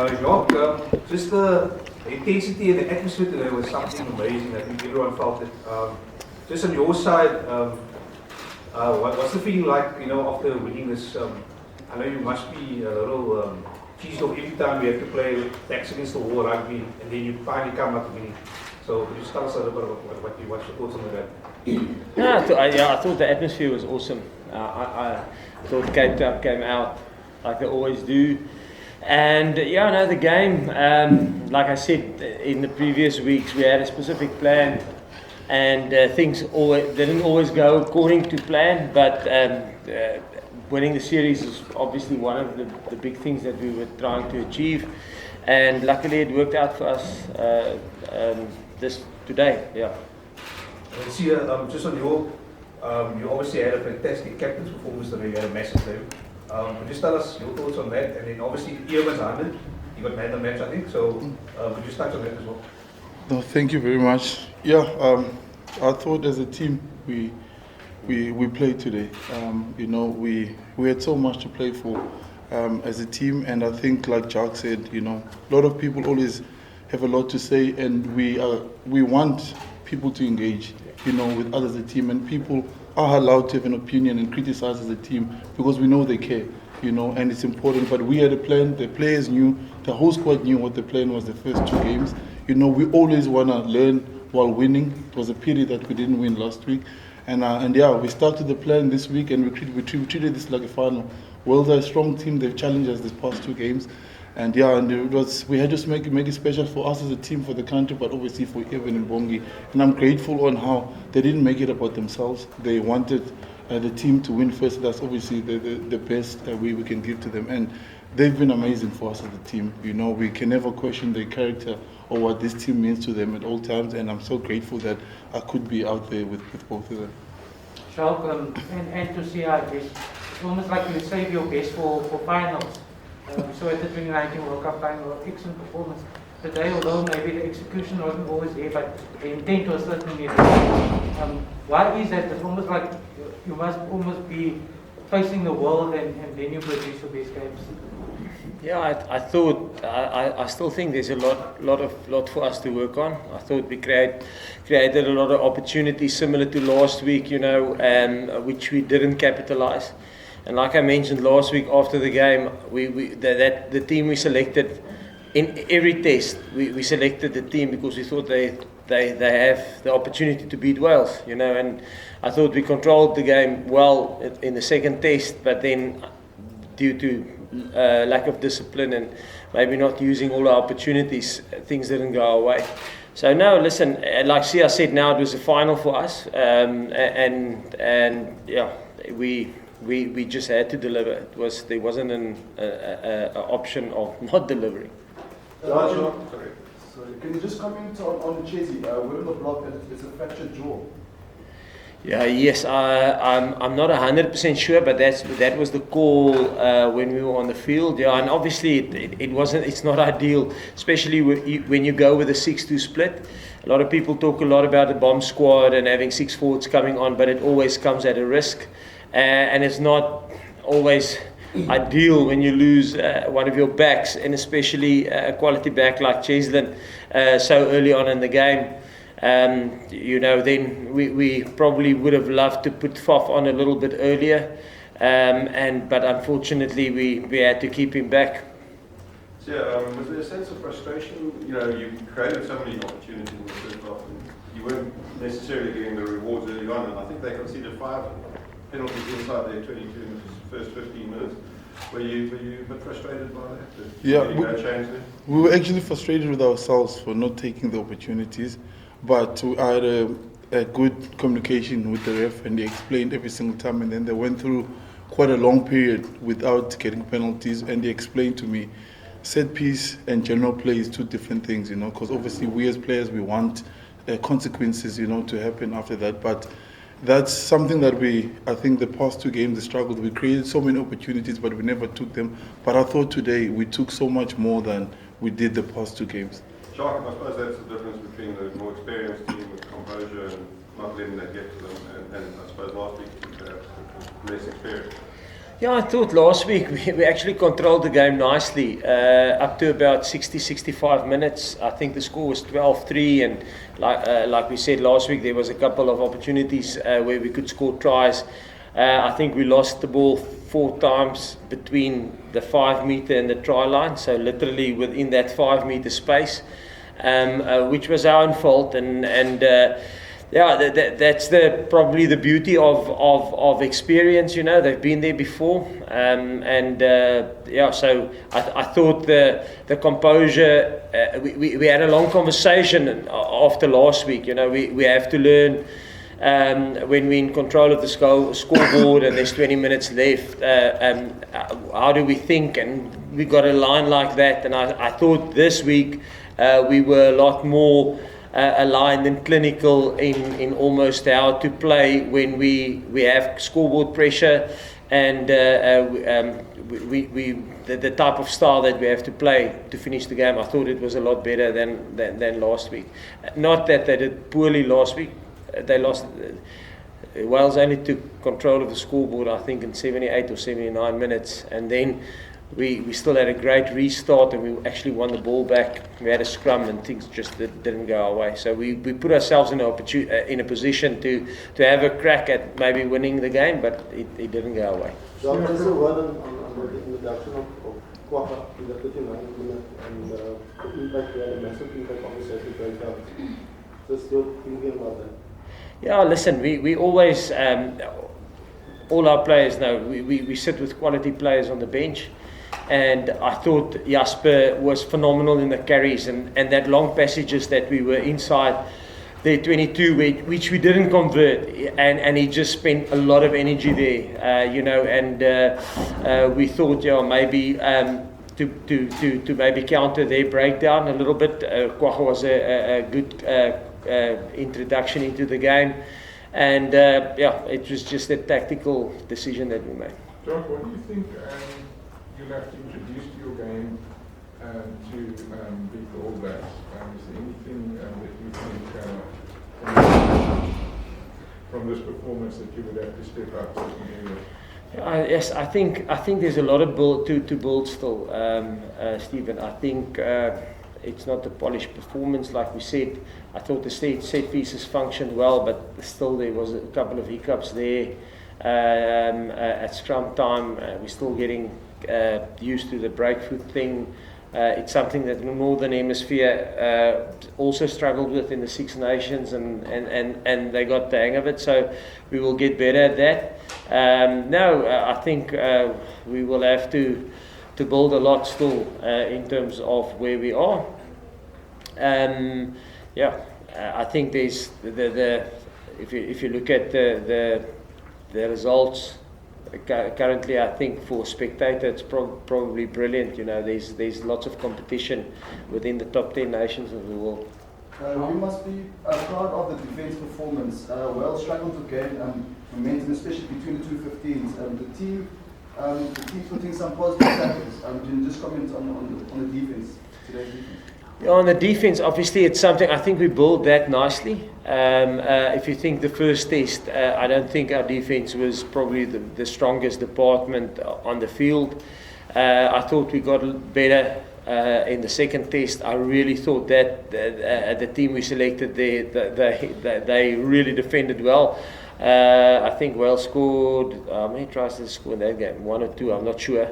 Jacques, just the intensity and the atmosphere today was something amazing. I think everyone felt it. Just on your side, what's the feeling like, after winning this? I know you must be a little cheesed off every time you have to play backs against the wall rugby, and then you finally come out winning. So could you just tell us a little bit about what's your thoughts on that? I thought the atmosphere was awesome. I thought Cape Town came out like they always do. And the game, like I said in the previous weeks, we had a specific plan, and things didn't always go according to plan, but winning the series is obviously one of the big things that we were trying to achieve, and luckily it worked out for us this today. I see, just on your, you obviously had a fantastic captain's performance today. You had a massive day. Could you tell us your thoughts on that? And then obviously Earman's 100, you got man of the match, I think. So could you touch on that as well? No, thank you very much. I thought as a team we played today. We had so much to play for as a team, and I think, like Jacques said, a lot of people always have a lot to say, and we want people to engage, with others as a team, and people are allowed to have an opinion and criticize as a team because we know they care, and it's important. But we had a plan. The players knew, the whole squad knew what the plan was the first 2 games. We always want to learn while winning. It was a pity that we didn't win last week. And we stuck to the plan this week, and we treated this like a final. Well, they're a strong team. They've challenged us these past 2 games. And we had just make it special for us as a team, for the country, but obviously for Evan and Bongi. And I'm grateful on how they didn't make it about themselves. They wanted the team to win first. That's obviously the best we can give to them. And they've been amazing for us as a team. We can never question their character or what this team means to them at all times. And I'm so grateful that I could be out there with both of them. Jacques, and to see, I guess, it's almost like you save your best for finals. So at the 2019 World Cup final, excellent performance today, although maybe the execution wasn't always there, but the intent was certainly there. Why is that? It's almost like you must almost be facing the world and then you produce your best games. I still think there's a lot for us to work on. I thought we created a lot of opportunities similar to last week, which we didn't capitalize. And like I mentioned last week after the game, the team we selected in every test, we selected the team because we thought they have the opportunity to beat Wales, and I thought we controlled the game well in the second test, but then due to lack of discipline and maybe not using all the opportunities, things didn't go our way. So no, listen, like Sia said, now it was a final for us, we just had to deliver. There wasn't an option of not delivering. Sorry. Can you just comment on Chesy? We're on the block and it's a fractured jaw. Yes, I'm not 100% sure, but that was the call when we were on the field. And obviously it's not ideal, especially when you go with a 6-2 split. A lot of people talk a lot about the bomb squad and having 6 forwards coming on, but it always comes at a risk. And it's not always ideal when you lose one of your backs, and especially a quality back like Cheslin so early on in the game. Then we probably would have loved to put Faf on a little bit earlier, but unfortunately we had to keep him back. So, was there a sense of frustration? You created so many opportunities in the first half, and you weren't necessarily getting the rewards early on, and I think they conceded 5 penalties inside their 22 in the first 15 minutes. Were you a bit frustrated by that? We were actually frustrated with ourselves for not taking the opportunities, but I had a good communication with the ref, and they explained every single time, and then they went through quite a long period without getting penalties, and they explained to me set piece and general play is 2 different things, because obviously we as players, we want consequences, to happen after that, but that's something that I think the past 2 games, they struggled. We created so many opportunities, but we never took them. But I thought today we took so much more than we did the past 2 games. Jacques, I suppose that's the difference between the more experienced team with Composure and not letting that get to them, and I suppose last week perhaps less experienced. Yeah, I thought last week we actually controlled the game nicely up to about 60-65 minutes. I think the score was 12-3, and like we said last week, there was a couple of opportunities where we could score tries. I think we lost the ball 4 times between the 5 meter and the try line, so literally within that 5 meter space, which was our own fault, and yeah, that's probably the beauty of experience. You know, they've been there before, yeah. So I thought the composure. We had a long conversation after last week. You know, we have to learn. When we're in control of the scoreboard and there's 20 minutes left, how do we think? And we got a line like that. And I thought this week we were a lot more aligned and clinical in almost how to play when we have scoreboard pressure, and the type of style that we have to play to finish the game. I thought it was a lot better than last week. Not that they did poorly last week. They lost. Wales only took control of the scoreboard, I think, in 78 or 79 minutes, and then we still had a great restart, and we actually won the ball back. We had a scrum, and things just didn't go our way. So we put ourselves in a position to have a crack at maybe winning the game, but it didn't go our way. So I'm also word on the introduction of Kwaka in the 39th minute, and the impact, we had a massive impact on the second breakout. Just your thinking about that. Yeah, listen, we always, all our players know, we sit with quality players on the bench, and I thought Jasper was phenomenal in the carries, and that long passages that we were inside the 22, which we didn't convert, and he just spent a lot of energy there, you know, and we thought, yeah, maybe to maybe counter their breakdown a little bit. Kwaka was a good introduction into the game, and yeah, it was just a tactical decision that we made. John, what do you think you'll have to introduce to your game to beat the All Blacks? Is there anything that you think from this performance that you would have to step up certain areas? Yes, I think there's a lot of to build still, Stephen. I think it's not a polished performance, like we said. I thought the set pieces functioned well, but still there was a couple of hiccups there. At scrum time, we're still getting used to the breakfoot thing. It's something that the Northern Hemisphere also struggled with in the Six Nations, and they got the hang of it, so we will get better at that. I think we will have to build a lot still in terms of where we are. I think there's if you look at the results currently, I think for spectator it's probably brilliant. You know, there's lots of competition within the top 10 nations of the world. We must be proud of the defence performance. Wales struggled to gain momentum, especially between the two 15s. The team putting some positive tackles. Can you just comment on the defence, today's defence? Yeah, on the defence, obviously it's something, I think we built that nicely. If you think the first test, I don't think our defence was probably the strongest department on the field. I thought we got better in the second test. I really thought that the team we selected, they really defended well. I think Wales scored, how many tries did they score in that game? 1 or 2, I'm not sure.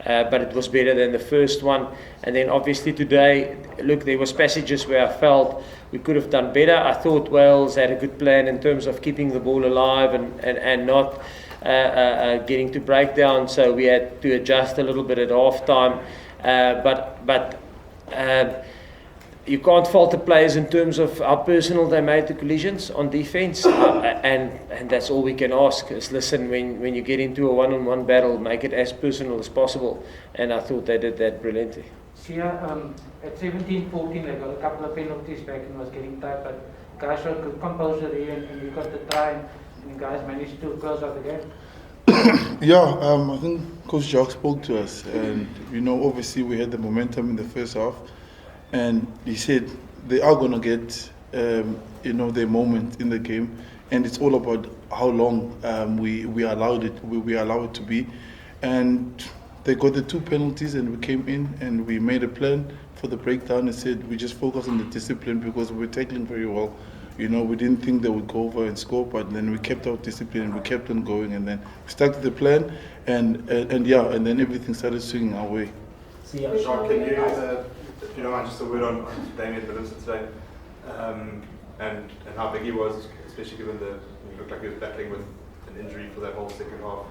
But it was better than the first one. And then obviously today, look, there was passages where I felt we could have done better. I thought Wales had a good plan in terms of keeping the ball alive and not getting to breakdown, so we had to adjust a little bit at half time. But you can't fault the players in terms of how personal they made the collisions on defence, and that's all we can ask is, listen, when you get into a one-on-one battle, make it as personal as possible, and I thought they did that brilliantly. At 17-14 they got a couple of penalties back and was getting tight, but guys showed good composure there, and we got the try, and the guys managed to close out the game. I think Coach Jacques spoke to us, and obviously we had the momentum in the first half. And he said they are going to get, their moment in the game, and it's all about how long we allow it to be. and they got the 2 penalties, and we came in and we made a plan for the breakdown and said we just focus on the discipline because we were tackling very well. You know, we didn't think they would go over and score, but then we kept our discipline and we kept on going, and then we stuck to the plan, and then everything started swinging our way. Jacques, can you, if you don't mind, just a word on Damien Willemse today, and how big he was, especially given he looked like he was battling with an injury for that whole second half.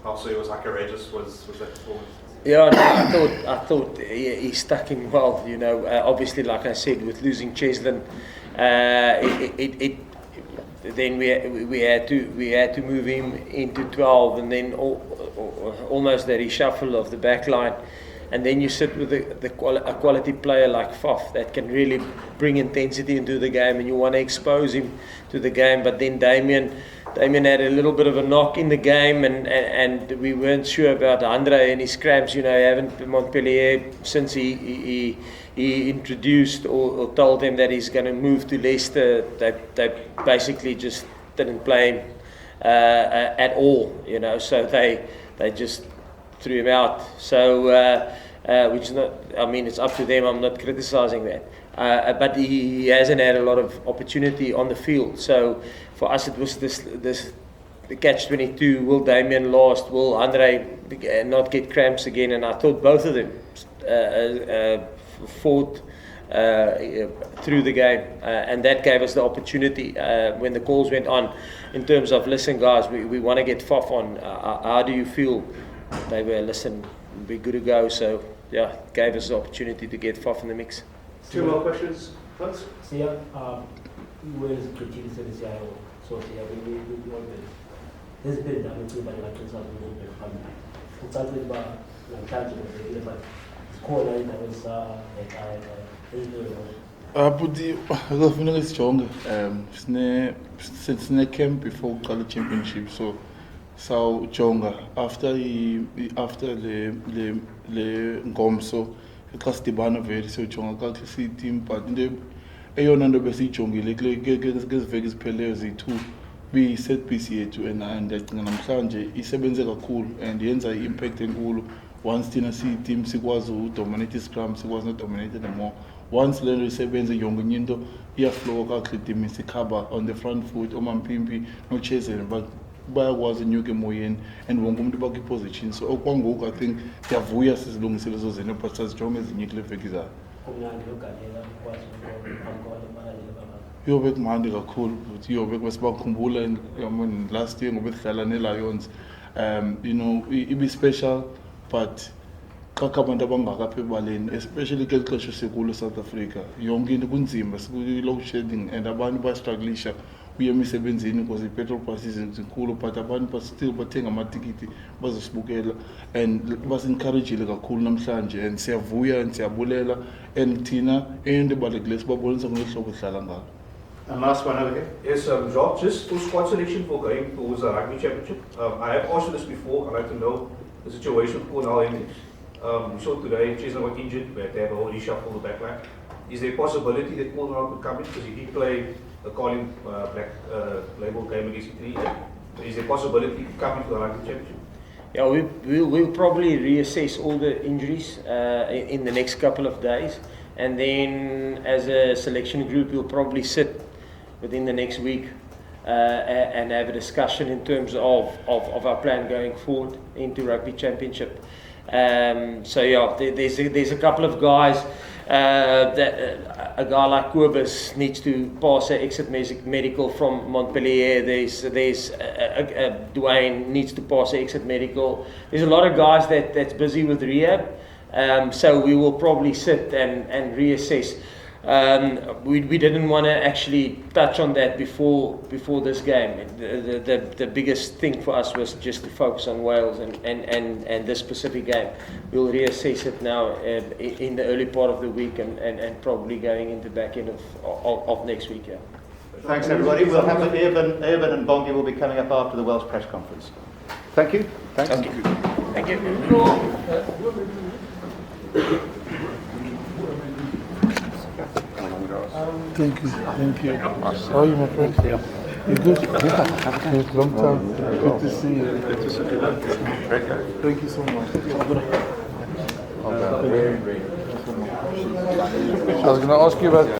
How serious, how courageous was that performance? Yeah, no, I thought he stuck in well. You know, obviously, like I said, with losing Cheslin, then we had to move him into 12, and then almost the reshuffle of the back line. And then you sit with a quality player like Faf that can really bring intensity into the game, and you want to expose him to the game. But then Damien had a little bit of a knock in the game, and we weren't sure about Andre and his cramps. You know, haven't Montpellier, since he introduced or told them that he's going to move to Leicester, they basically just didn't play him at all. You know, so they just threw him out. So, which is not, I mean, it's up to them. I'm not criticizing that. But he hasn't had a lot of opportunity on the field. So for us, it was the catch-22. Will Damien last? Will Andre not get cramps again? And I thought both of them fought through the game, and that gave us the opportunity when the calls went on in terms of, listen guys, we want to get Faf on. How do you feel? They were, listen, we're good to go. So yeah, it gave us the opportunity to get Faf in the mix. 2 more questions, folks? Sia, where is the team service? So Sia, we there's been damage to the like it's something about like catching the but score line that was Budi, akufuneka sijonge sine camp before uqala championship, so sawujonga after le ngomso xa sidibana vele siyojonga kakuhle siyi-team, but into eyona nto besiyijongile kweziveki zipheleyo ziyi-2 biyi-set piece yethu, and ndiyacinga namhlanje isebenze kakhulu and yenza i-impact enkulu. Once thina siyi-team sikwazi udominate i-scrum, sikwazi nodominate anymore. Once le nto isebenze yonke enye into iyaflowa kakuhle team, sikhaba on the front foot, omampimpi nochesele bayakwazi unyuka emoyeni and wonke umuntu bakwi-position. So okwangoku I think ndiyavuya sizilungisele ezo zinto, but sazijonge ezinye kule veki zayo. Iyobe kumandi kakhulu, but iyobe besibakhumbula last year ngoba sidlala ne-Lions. You know, ibe special, but xa abantu abangaka apha ebaleni, especially ke xesha sikulo South Africa, yonke into kunzima, siku-load shedding and abantu bayastrugglisha uye emisebenzini because i-petrol prices zinkulu, but abantu still bathenga amatikiti bazosibukela and basi-encouragile kakhulu namhlanje, and siyavuya and siyabulela, and thina into ebalulekileyo sibabonisa ngolu hlobo sidlala ngalo. And last one over here. Yes, Jacques, just for squad selection for going towards the rugby championship. I have asked you this before. I'd like to know the situation for now. You saw today Chesney was injured, but they have a whole reshuffle the back line. Is there a possibility that Paul could come in because he did play a Colin Black label game against Italy? Is there a possibility he could come in for the rugby championship? Yeah, we'll probably reassess all the injuries in the next couple of days, and then as a selection group we'll probably sit within the next week and have a discussion in terms of our plan going forward into rugby championship. So yeah, there's a couple of guys that a guy like Kobus needs to pass an exit medical from Montpellier. There's Dwayne needs to pass an exit medical. There's a lot of guys that's busy with rehab. So we will probably sit and reassess. We didn't want to actually touch on that before this game. The biggest thing for us was just to focus on Wales and this specific game. We'll reassess it now in the early part of the week and probably going into back end of next week. Yeah. Thanks everybody. We'll have Urban and Bongi will be coming up after the Welsh press conference. Thank you. Thanks. Thank you. Thank you. Thank you. How are you, my friend? You good? Yeah. Long time. Good to see you. Thank you so much. I was going to ask you about